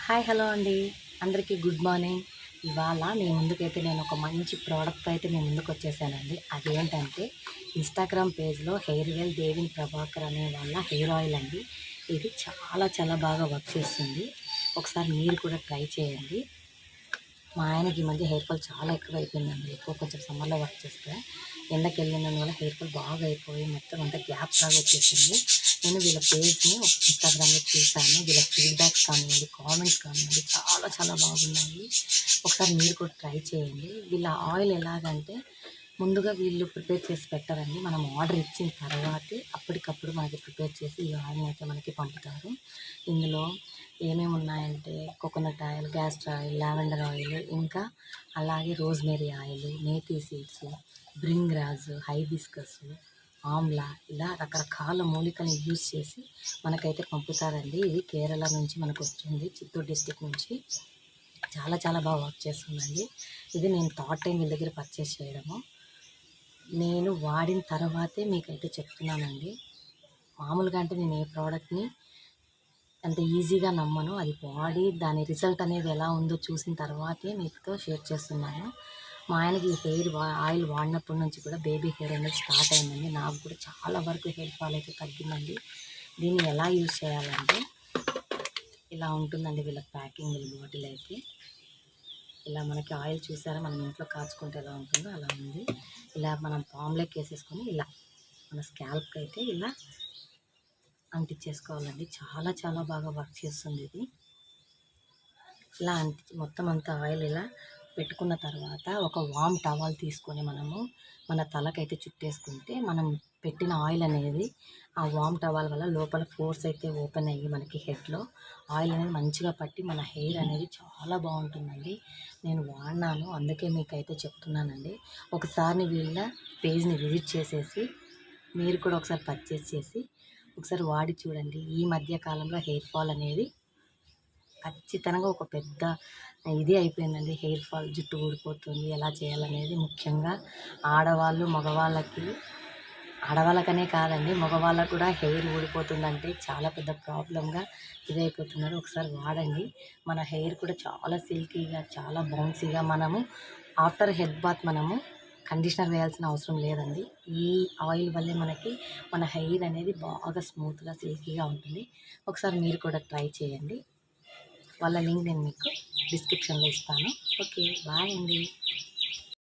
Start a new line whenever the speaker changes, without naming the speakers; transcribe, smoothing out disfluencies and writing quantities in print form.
Hi hello అండి, అందరికీ good morning. ఇవాళ మీ ముందుకైతే నేను ఒక మంచి ప్రోడక్ట్ అయితే మీ ముందుకు వచ్చేసానండి. అదేంటంటే ఇన్స్టాగ్రామ్ పేజ్లో హెయిర్ వెల్ దేవిన్ ప్రభాకర్ అనే వాళ్ళ హెయిర్ ఆయిల్ అండి. ఇది చాలా చాలా బాగా వర్క్ చేస్తుంది. ఒకసారి మీరు కూడా ట్రై చేయండి. మా ఆయనకి ఈ మధ్య హెయిర్ ఫాల్ చాలా ఎక్కువ అయిపోయిందండి. కొంచెం సమ్మర్లో వర్క్ చేస్తే ఎండకి వెళ్ళినందువల్ల హెయిర్ ఫాల్ బాగా అయిపోయి మొత్తం అంతా గ్యాప్ లాగా వచ్చేసింది. నేను వీళ్ళ పేజ్ని ఇన్స్టాగ్రామ్లో చూశాను. వీళ్ళ ఫీడ్బ్యాక్స్ కానివ్వండి, కామెంట్స్ కానివ్వండి చాలా చాలా బాగున్నాయి. ఒకసారి మీరు కూడా ట్రై చేయండి. వీళ్ళ ఆయిల్ ఎలాగంటే ముందుగా వీళ్ళు ప్రిపేర్ చేసి పెట్టారండి. మనం ఆర్డర్ ఇచ్చిన తర్వాతే అప్పటికప్పుడు మనకి ప్రిపేర్ చేసి ఈ ఆయిల్ని అయితే మనకి పంపుతారు. ఇందులో ఏమేమి ఉన్నాయంటే coconut oil, castor oil, lavender oil, ఇంకా అలాగే rosemary oil, methi seeds, bhringraj, hibiscus, amla, ఇలా రకరకాల మూలికలు యూజ్ చేసి మనకైతే పంపుతారండి. ఇది కేరళ నుంచి మనకు వచ్చింది, చిత్తూరు డిస్టిక్ నుంచి. చాలా చాలా బాగా వర్క్ చేస్తుందండి. ఇది నేను థర్డ్ టైం వీళ్ళ దగ్గర పర్చేస్ చేయడము. నేను వాడిన తర్వాతే మీకైతే చెప్తున్నానండి. మామూలుగా అంటే నేను ఏ ప్రోడక్ట్ని అంత ఈజీగా నమ్మను. అది వాడి దాని రిజల్ట్ అనేది ఎలా ఉందో చూసిన తర్వాతే మీతో షేర్ చేస్తున్నాను. మా ఆయనకి ఈ ఆయిల్ వాడినప్పటి నుంచి కూడా బేబీ హెయిర్ అనేది స్టార్ట్ అయిందండి. నాకు కూడా చాలా వరకు హెయిర్ ఫాల్ అయితే తగ్గిందండి. దీన్ని ఎలా యూజ్ చేయాలంటే ఇలా ఉంటుందండి వీళ్ళ ప్యాకింగ్, వీళ్ళ బాటిల్ అయితే. ఇలా మనకి ఆయిల్ చూసారా, మనం ఇంట్లో కాచుకుంటే ఎలా ఉంటుందో అలా ఉంది. ఇలా మనం పామ్లోకి వేసేసుకొని ఇలా మన స్కాల్ప్కి అయితే ఇలా అంటించేసుకోవాలండి. చాలా చాలా బాగా వర్క్ చేస్తుంది ఇది. ఇలా మొత్తం అంతా ఆయిల్ ఇలా పెట్టుకున్న తర్వాత ఒక వామ్ టవల్ తీసుకొని మనము మన తలకైతే చుట్టేసుకుంటే మనం పెట్టిన ఆయిల్ అనేది ఆ వామ్ టవల్ వల్ల లోపల ఫోర్స్ అయితే ఓపెన్ అయ్యి మనకి హెడ్లో ఆయిల్ అనేది మంచిగా పట్టి మన హెయిర్ అనేది చాలా బాగుంటుందండి. నేను వాడినాను, అందుకే మీకైతే చెప్తున్నానండి. ఒకసారి వీళ్ళ పేజ్ని విజిట్ చేసేసి మీరు కూడా ఒకసారి పర్చేస్ చేసి ఒకసారి వాడి చూడండి. ఈ మధ్య కాలంలో హెయిర్ ఫాల్ అనేది ఖచ్చితంగా ఒక పెద్ద ఇది అయిపోయిందండి. హెయిర్ ఫాల్, జుట్టు ఊడిపోతుంది, ఎలా చేయాలనేది ముఖ్యంగా ఆడవాళ్ళకనే కాదండి, మగవాళ్ళకు కూడా హెయిర్ ఊడిపోతుందంటే చాలా పెద్ద ప్రాబ్లంగా ఇదైపోతున్నారు. ఒకసారి వాడండి. మన హెయిర్ కూడా చాలా సిల్కీగా, చాలా బౌన్సీగా, మనము ఆఫ్టర్ హెడ్ బాత్ మనము కండిషనర్ వేయాల్సిన అవసరం లేదండి. ఈ ఆయిల్ వల్లే మనకి మన హెయిర్ అనేది బాగా స్మూత్గా, సిల్కీగా ఉంటుంది. ఒకసారి మీరు కూడా ట్రై చేయండి. వాళ్ళ లింక్ నేను మీకు డిస్క్రిప్షన్లో ఇస్తాను. ఓకే, బాయ్ అండి.